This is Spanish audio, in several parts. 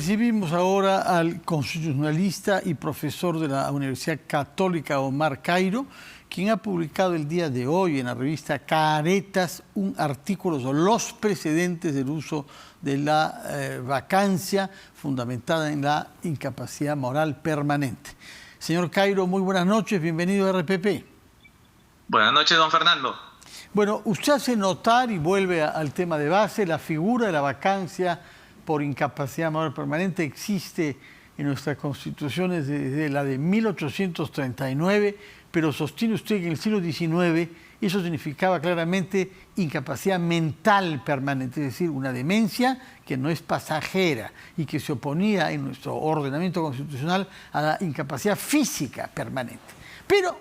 Recibimos ahora al constitucionalista y profesor de la Universidad Católica Omar Cairo, quien ha publicado el día de hoy en la revista Caretas un artículo sobre los precedentes del uso de la vacancia fundamentada en la incapacidad moral permanente. Señor Cairo, muy buenas noches, bienvenido a RPP. Buenas noches, don Fernando. Bueno, usted hace notar, y vuelve al tema de base, la figura de la vacancia por incapacidad moral permanente existe en nuestras constituciones desde la de 1839, pero sostiene usted que en el siglo XIX eso significaba claramente incapacidad mental permanente, es decir, una demencia que no es pasajera y que se oponía en nuestro ordenamiento constitucional a la incapacidad física permanente. Pero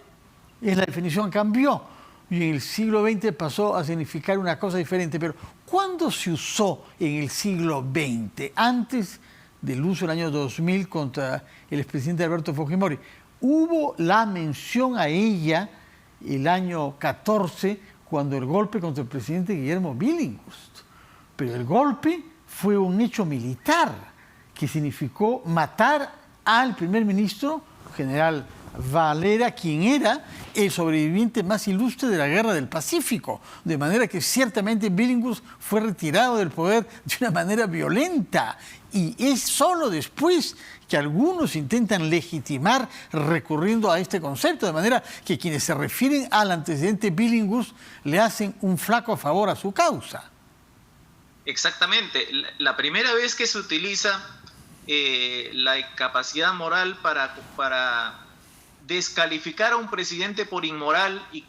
la definición cambió y en el siglo XX pasó a significar una cosa diferente. Pero ¿cuándo se usó en el siglo XX? Antes del uso del año 2000 contra el expresidente Alberto Fujimori. Hubo la mención a ella el año 14, cuando el golpe contra el presidente Guillermo Billinghurst. Pero el golpe fue un hecho militar que significó matar al primer ministro, general Valera, quien era el sobreviviente más ilustre de la Guerra del Pacífico, de manera que ciertamente Billinghurst fue retirado del poder de una manera violenta, y es solo después que algunos intentan legitimar recurriendo a este concepto, de manera que quienes se refieren al antecedente Billinghurst le hacen un flaco favor a su causa. Exactamente. La primera vez que se utiliza la incapacidad moral para descalificar a un presidente por inmoral y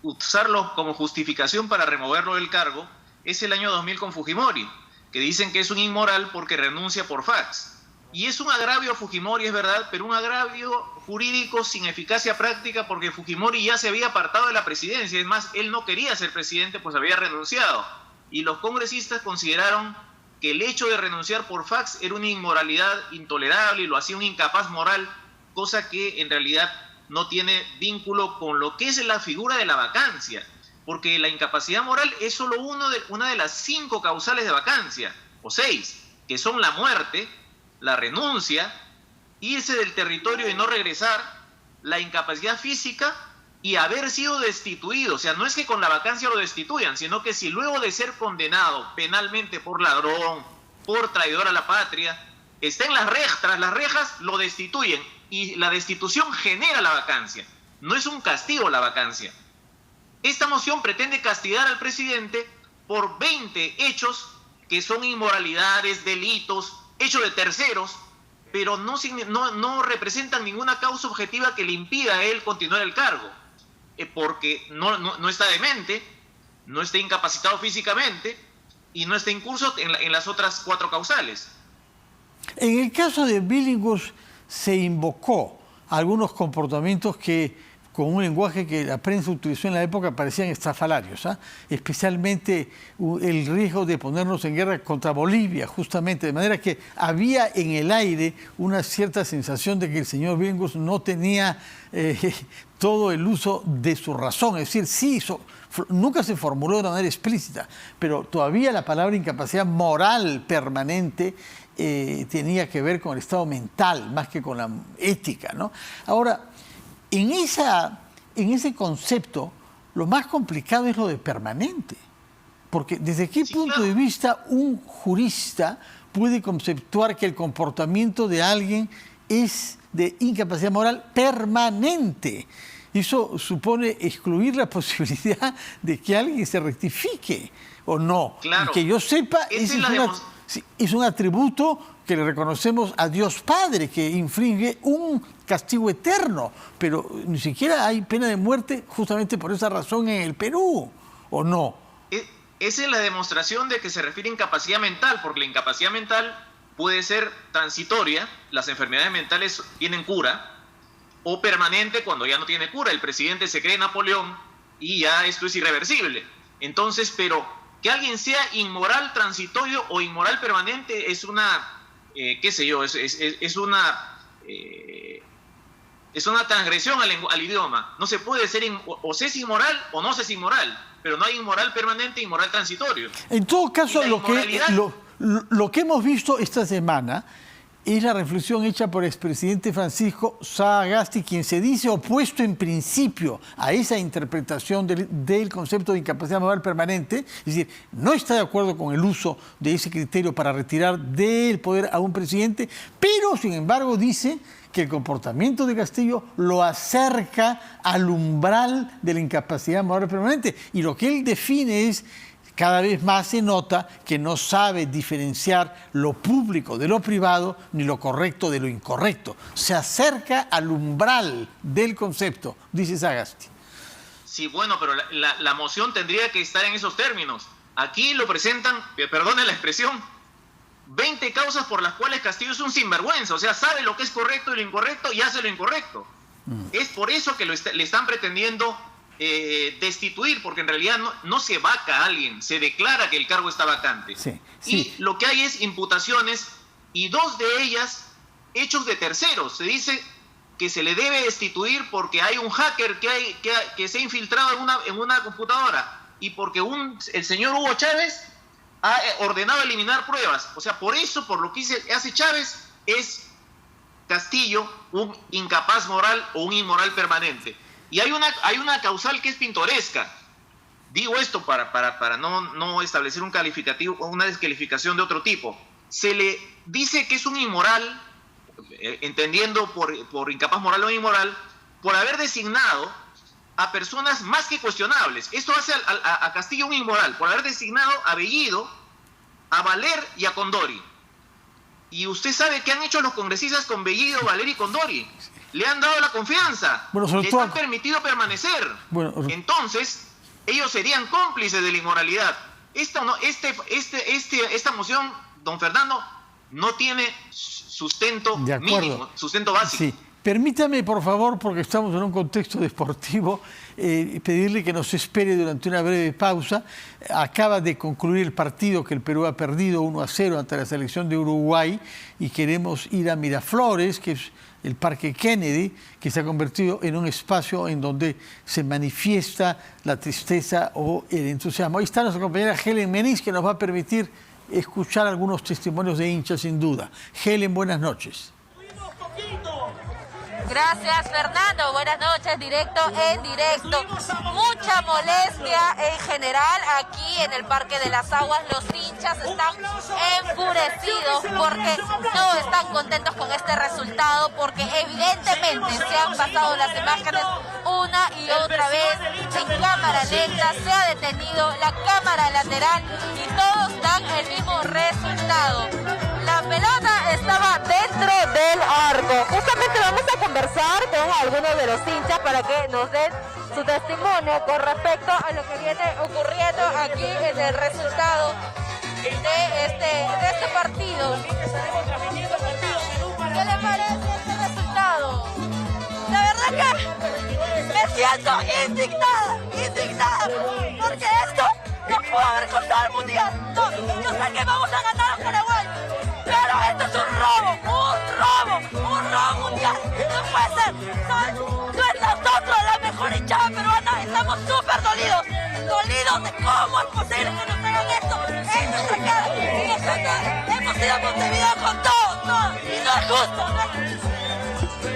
usarlo como justificación para removerlo del cargo es el año 2000 con Fujimori, que dicen que es un inmoral porque renuncia por fax. Y es un agravio a Fujimori, es verdad, pero un agravio jurídico sin eficacia práctica, porque Fujimori ya se había apartado de la presidencia. Es más, él no quería ser presidente, pues había renunciado. Y los congresistas consideraron que el hecho de renunciar por fax era una inmoralidad intolerable y lo hacía un incapaz moral, cosa que en realidad no tiene vínculo con lo que es la figura de la vacancia, porque la incapacidad moral es solo una de las 5 causales de vacancia, o 6, que son la muerte, la renuncia, irse del territorio y no regresar, la incapacidad física y haber sido destituido. O sea, no es que con la vacancia lo destituyan, sino que si luego de ser condenado penalmente por ladrón, por traidor a la patria, está en tras las rejas, lo destituyen. Y la destitución genera la vacancia. No es un castigo la vacancia. Esta moción pretende castigar al presidente por 20 hechos que son inmoralidades, delitos, hechos de terceros, pero no representan ninguna causa objetiva que le impida a él continuar el cargo. Porque no está demente, no está incapacitado físicamente y no está incurso en las otras 4 causales. En el caso de Billinghurst se invocó algunos comportamientos que, con un lenguaje que la prensa utilizó en la época, parecían estrafalarios, especialmente el riesgo de ponernos en guerra contra Bolivia, justamente, de manera que había en el aire una cierta sensación de que el señor Billinghurst no tenía todo el uso de su razón, es decir, sí, nunca se formuló de una manera explícita, pero todavía la palabra incapacidad moral permanente tenía que ver con el estado mental más que con la ética, ¿no? Ahora, en ese concepto, lo más complicado es lo de permanente, porque ¿desde qué punto de vista un jurista puede conceptuar que el comportamiento de alguien es de incapacidad moral permanente? Eso supone excluir la posibilidad de que alguien se rectifique o no. Claro. Y que yo sepa, es un atributo que le reconocemos a Dios Padre, que infringe un castigo eterno, pero ni siquiera hay pena de muerte justamente por esa razón en el Perú, ¿o no? Esa es la demostración de que se refiere a incapacidad mental, porque la incapacidad mental puede ser transitoria, las enfermedades mentales tienen cura, o permanente cuando ya no tiene cura. El presidente se cree Napoleón y ya esto es irreversible. Entonces, pero que alguien sea inmoral transitorio o inmoral permanente es una, es una transgresión al idioma. No se puede ser, o se es inmoral o no se es inmoral, pero no hay inmoral permanente e inmoral transitorio. En todo caso, Lo que hemos visto esta semana es la reflexión hecha por el expresidente Francisco Sagasti, quien se dice opuesto en principio a esa interpretación del concepto de incapacidad moral permanente, es decir, no está de acuerdo con el uso de ese criterio para retirar del poder a un presidente, pero sin embargo dice que el comportamiento de Castillo lo acerca al umbral de la incapacidad moral permanente. Y lo que él define es, cada vez más se nota que no sabe diferenciar lo público de lo privado ni lo correcto de lo incorrecto. Se acerca al umbral del concepto, dice Sagasti. Sí, bueno, pero la moción tendría que estar en esos términos. Aquí lo presentan, perdone la expresión, 20 causas por las cuales Castillo es un sinvergüenza. O sea, sabe lo que es correcto y lo incorrecto y hace lo incorrecto. Es por eso que le están pretendiendo destituir, porque en realidad no se vaca a alguien, se declara que el cargo está vacante. Sí, y lo que hay es imputaciones, y 2 de ellas hechos de terceros. Se dice que se le debe destituir porque hay un hacker que se ha infiltrado en una computadora, y porque el señor Hugo Chávez ha ordenado eliminar pruebas. O sea, por eso, por lo que hace Chávez, es Castillo un incapaz moral o un inmoral permanente. Y hay una causal que es pintoresca. Digo esto para no establecer un calificativo o una descalificación de otro tipo. Se le dice que es un inmoral, entendiendo por incapaz moral o inmoral, por haber designado a personas más que cuestionables. Esto hace a Castillo un inmoral, por haber designado a Bellido, a Valer y a Condori. Y usted sabe qué han hecho los congresistas con Bellido, Valer y Condori. Le han dado la confianza, les han permitido permanecer. Entonces, ellos serían cómplices de la inmoralidad. Esta moción, don Fernando, no tiene sustento mínimo, sustento básico. Sí. Permítame, por favor, porque estamos en un contexto deportivo, pedirle que nos espere durante una breve pausa. Acaba de concluir el partido que el Perú ha perdido 1-0 ante la selección de Uruguay y queremos ir a Miraflores, que es el Parque Kennedy, que se ha convertido en un espacio en donde se manifiesta la tristeza o el entusiasmo. Ahí está nuestra compañera Helen Meniz, que nos va a permitir escuchar algunos testimonios de hinchas, sin duda. Helen, buenas noches. Gracias, Fernando. Buenas noches, directo en directo. Mucha molestia en general aquí en el Parque de las Aguas. Los hinchas están enfurecidos porque no están contentos con este resultado, porque evidentemente se han pasado las imágenes una y otra vez en cámara lenta, se ha detenido la cámara lateral y todos dan el mismo resultado. La pelota estaba dentro del arco. Justamente vamos a conversar con algunos de los hinchas para que nos den su testimonio con respecto a lo que viene ocurriendo aquí en el resultado de este partido. ¿Qué le parece este resultado? La verdad que me siento indignada, porque esto no pudo haber costado el mundial. No, yo sé que vamos a ganar a Paraguay, pero esto es un robo mundial. No puede ser. No es nosotros la mejor hinchada peruana, estamos súper dolidos de cómo es posible que nos hagan esto en nuestra cara. Hemos ido a Montevideo con todo, y no es justo.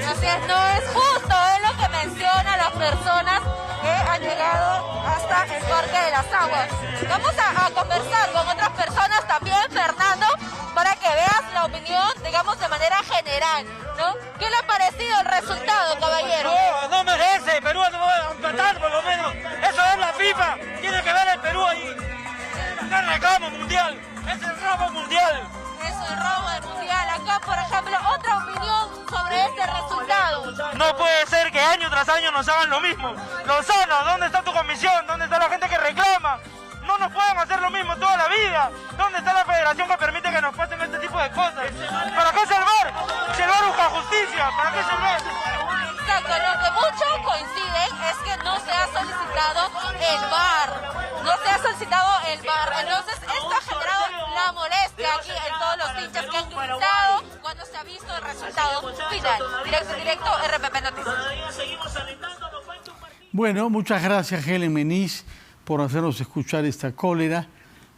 Así es, no es justo, es lo que mencionan las personas que han llegado hasta el Parque de las Aguas. Vamos a conversar con otras personas también, Fernando, para que veas la opinión, digamos, de manera general, ¿no? ¿Qué le ha parecido el resultado, caballero? No merece, Perú no va a empatar por lo menos. Eso es la FIFA, tiene que ver el Perú ahí. No reclamo mundial, es el robo mundial. Es el robo del mundial. Acá, por ejemplo, otra opinión sobre este resultado. No puede ser que año tras año nos hagan lo mismo. Lozano, ¿dónde está tu comisión? ¿Dónde está la gente que reclama? No nos pueden hacer lo mismo toda la vida. ¿Dónde está la federación que permite que nos pasen este tipo de cosas? ¿Para qué es el VAR? Si el VAR busca justicia, ¿para qué es el VAR? Exacto, lo que muchos coinciden es que no se ha solicitado el VAR. No se ha solicitado el VAR. Entonces, esto ha generado la molestia aquí en todos los hinchas que han gritado cuando se ha visto el resultado final. Directo, RPP Noticias. Bueno, muchas gracias, Helen Meniz, por hacernos escuchar esta cólera.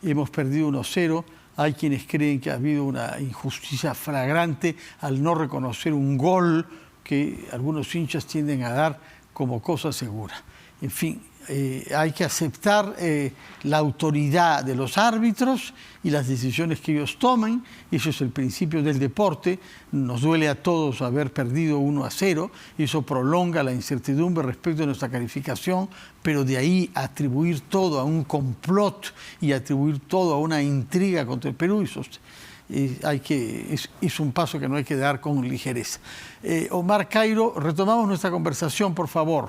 Hemos perdido 1-0 Hay quienes creen que ha habido una injusticia flagrante al no reconocer un gol que algunos hinchas tienden a dar como cosa segura. En fin, hay que aceptar la autoridad de los árbitros y las decisiones que ellos tomen. Eso es el principio del deporte. Nos duele a todos haber perdido 1-0 y eso prolonga la incertidumbre respecto de nuestra calificación, pero de ahí atribuir todo a un complot y atribuir todo a una intriga contra el Perú, eso es un paso que no hay que dar con ligereza. Omar Cairo, retomamos nuestra conversación, por favor.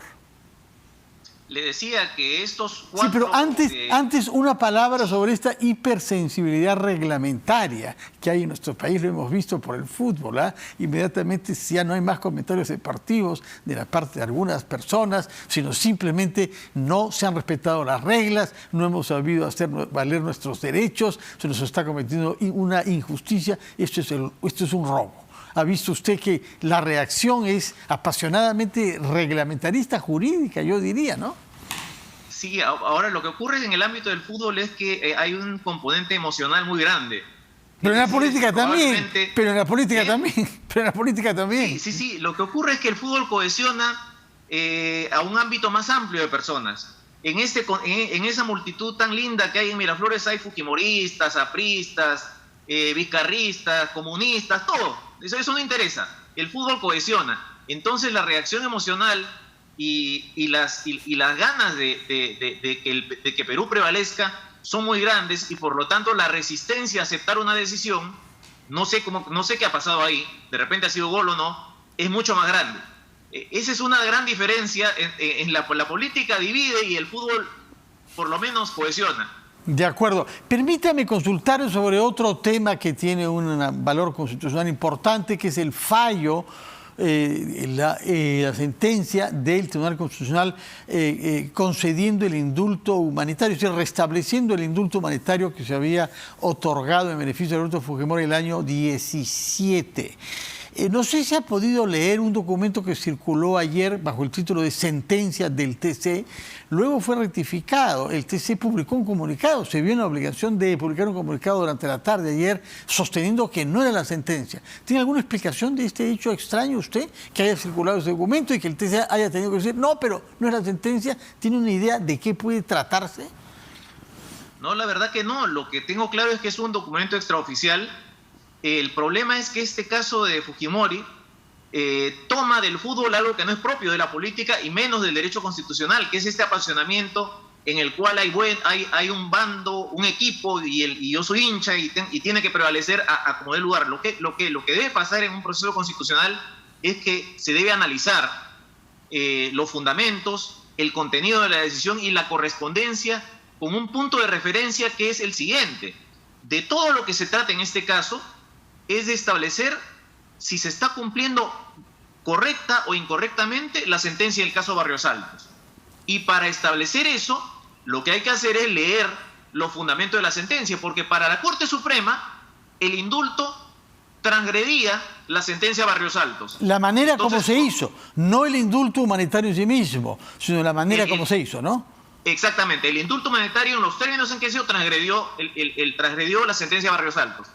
Le decía que estos cuatro... Sí, pero antes una palabra sobre esta hipersensibilidad reglamentaria que hay en nuestro país, lo hemos visto por el fútbol, ¿eh? Inmediatamente ya no hay más comentarios deportivos de la parte de algunas personas, sino simplemente no se han respetado las reglas, no hemos sabido hacer valer nuestros derechos, se nos está cometiendo una injusticia, esto es un robo. ¿Ha visto usted que la reacción es apasionadamente reglamentarista, jurídica, yo diría, ¿no? Sí, ahora lo que ocurre en el ámbito del fútbol es que hay un componente emocional muy grande. Pero en la política también, pero en la política también. Sí, lo que ocurre es que el fútbol cohesiona a un ámbito más amplio de personas. En esa multitud tan linda que hay en Miraflores hay fujimoristas, apristas, vizcarristas, comunistas, todo. Eso no interesa. El fútbol cohesiona. Entonces la reacción emocional y las ganas de que Perú prevalezca son muy grandes y por lo tanto la resistencia a aceptar una decisión, no sé qué ha pasado ahí, de repente ha sido gol o no, es mucho más grande. Esa es una gran diferencia. La política divide y el fútbol por lo menos cohesiona. De acuerdo. Permítame consultar sobre otro tema que tiene un valor constitucional importante, que es el fallo, la sentencia del Tribunal Constitucional concediendo el indulto humanitario, es decir, restableciendo el indulto humanitario que se había otorgado en beneficio de Alberto Fujimori el año 17. No sé si ha podido leer un documento que circuló ayer bajo el título de sentencia del TC, luego fue rectificado, el TC publicó un comunicado, se vio en la obligación de publicar un comunicado durante la tarde ayer sosteniendo que no era la sentencia. ¿Tiene alguna explicación de este hecho extraño usted, que haya circulado ese documento y que el TC haya tenido que decir, no, pero no es la sentencia? ¿Tiene una idea de qué puede tratarse? No, la verdad que no, lo que tengo claro es que es un documento extraoficial. El problema es que este caso de Fujimori toma del fútbol algo que no es propio de la política y menos del derecho constitucional, que es este apasionamiento en el cual hay un bando, un equipo y yo soy hincha y tiene que prevalecer a como dé lugar. Lo que debe pasar en un proceso constitucional es que se debe analizar los fundamentos, el contenido de la decisión y la correspondencia con un punto de referencia que es el siguiente. De todo lo que se trata en este caso es de establecer si se está cumpliendo correcta o incorrectamente la sentencia del caso Barrios Altos. Y para establecer eso, lo que hay que hacer es leer los fundamentos de la sentencia, porque para la Corte Suprema el indulto transgredía la sentencia Barrios Altos. La manera como se hizo, no el indulto humanitario en sí mismo, sino la manera como se hizo, ¿no? Exactamente, el indulto humanitario en los términos en que se transgredió la sentencia Barrios Altos.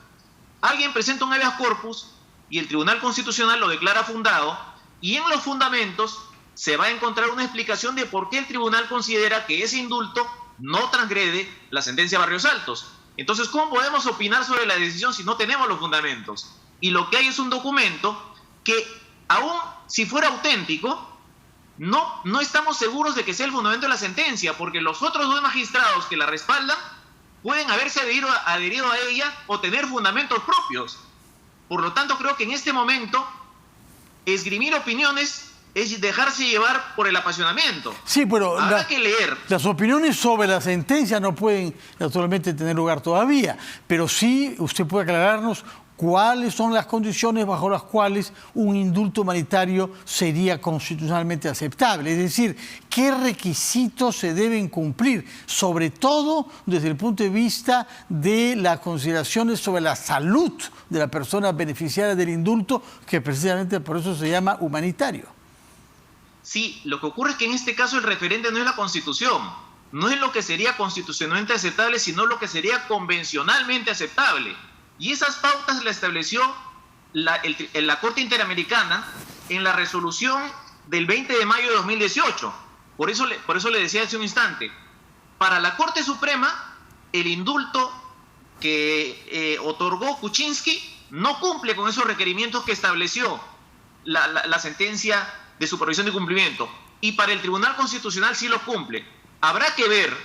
Alguien presenta un habeas corpus y el Tribunal Constitucional lo declara fundado y en los fundamentos se va a encontrar una explicación de por qué el tribunal considera que ese indulto no transgrede la sentencia Barrios Altos. Entonces, ¿cómo podemos opinar sobre la decisión si no tenemos los fundamentos? Y lo que hay es un documento que, aún si fuera auténtico, no estamos seguros de que sea el fundamento de la sentencia, porque los otros dos magistrados que la respaldan pueden haberse adherido a ella o tener fundamentos propios. Por lo tanto, creo que en este momento esgrimir opiniones es dejarse llevar por el apasionamiento. Sí, pero habrá que leer. Las opiniones sobre la sentencia no pueden naturalmente tener lugar todavía, pero sí usted puede aclararnos cuáles son las condiciones bajo las cuales un indulto humanitario sería constitucionalmente aceptable. Es decir, qué requisitos se deben cumplir, sobre todo desde el punto de vista de las consideraciones sobre la salud de la persona beneficiaria del indulto, que precisamente por eso se llama humanitario. Sí, lo que ocurre es que en este caso el referente no es la Constitución. no es lo que sería constitucionalmente aceptable, sino lo que sería convencionalmente aceptable. Y esas pautas las estableció la Corte Interamericana en la resolución del 20 de mayo de 2018. Por eso le decía hace un instante, para la Corte Suprema, el indulto que otorgó Kuczynski no cumple con esos requerimientos que estableció la sentencia de supervisión de cumplimiento. Y para el Tribunal Constitucional sí lo cumple. Habrá que ver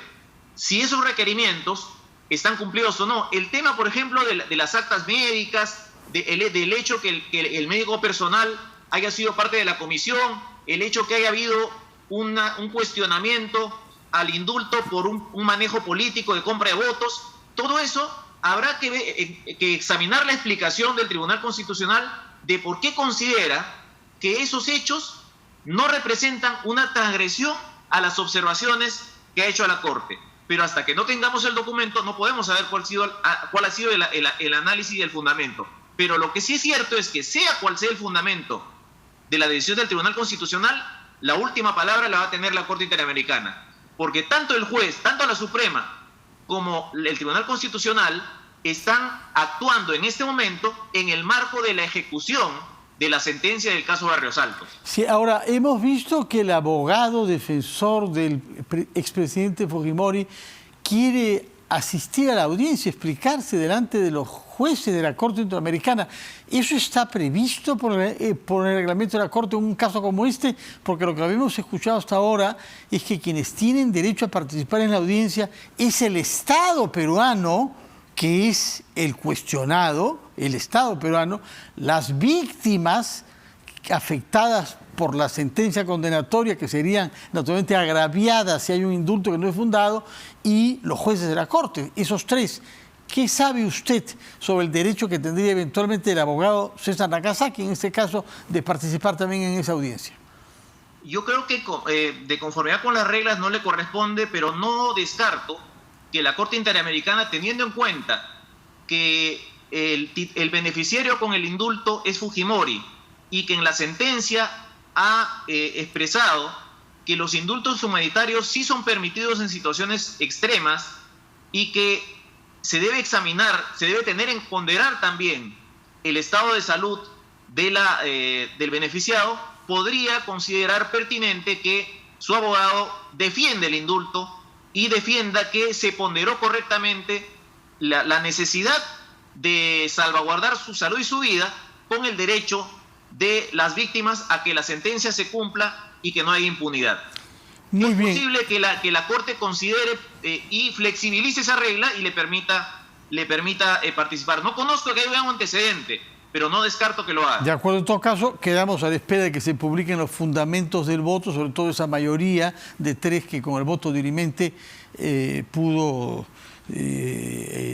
si esos requerimientos están cumplidos o no. El tema, por ejemplo, de las actas médicas, del hecho que el médico personal haya sido parte de la comisión, el hecho que haya habido un cuestionamiento al indulto por un manejo político de compra de votos, todo eso habrá que examinar la explicación del Tribunal Constitucional de por qué considera que esos hechos no representan una transgresión a las observaciones que ha hecho la Corte. Pero hasta que no tengamos el documento no podemos saber cuál ha sido el análisis y el fundamento. Pero lo que sí es cierto es que sea cual sea el fundamento de la decisión del Tribunal Constitucional, la última palabra la va a tener la Corte Interamericana. Porque tanto el juez, tanto la Suprema como el Tribunal Constitucional están actuando en este momento en el marco de la ejecución de la sentencia del caso Barrios Altos. Sí, ahora, hemos visto que el abogado defensor del expresidente Fujimori quiere asistir a la audiencia, explicarse delante de los jueces de la Corte Interamericana. ¿Eso está previsto por el reglamento de la Corte en un caso como este? Porque lo que habíamos escuchado hasta ahora es que quienes tienen derecho a participar en la audiencia es el Estado peruano, que es el cuestionado, el Estado peruano, las víctimas afectadas por la sentencia condenatoria, que serían naturalmente agraviadas si hay un indulto que no es fundado, y los jueces de la Corte, esos tres. ¿Qué sabe usted sobre el derecho que tendría eventualmente el abogado César Nagasaki, en este caso, de participar también en esa audiencia? Yo creo que de conformidad con las reglas no le corresponde, pero no descarto que la Corte Interamericana, teniendo en cuenta que el beneficiario con el indulto es Fujimori y que en la sentencia ha expresado que los indultos humanitarios sí son permitidos en situaciones extremas y que se debe examinar, se debe ponderar también el estado de salud del beneficiado, podría considerar pertinente que su abogado defienda el indulto y defienda que se ponderó correctamente la necesidad de salvaguardar su salud y su vida con el derecho de las víctimas a que la sentencia se cumpla y que no haya impunidad. Muy bien. Es posible que la Corte considere y flexibilice esa regla y le permita participar. No conozco que haya un antecedente, pero no descarto que lo haga. De acuerdo, en todo caso, quedamos a la espera de que se publiquen los fundamentos del voto, sobre todo esa mayoría de 3 que con el voto dirimente pudo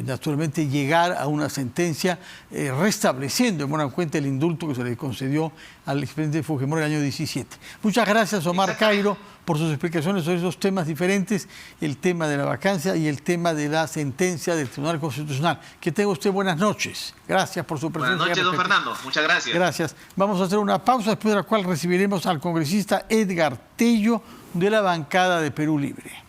naturalmente llegar a una sentencia restableciendo en buena cuenta el indulto que se le concedió al expresidente Fujimori en el año 17. Muchas gracias, Omar Cairo, por sus explicaciones sobre esos temas diferentes, el tema de la vacancia y el tema de la sentencia del Tribunal Constitucional. Que tenga usted buenas noches. Gracias por su presencia. Buenas noches, don Fernando. Muchas gracias. Gracias. Vamos a hacer una pausa, después de la cual recibiremos al congresista Edgar Tello de la bancada de Perú Libre.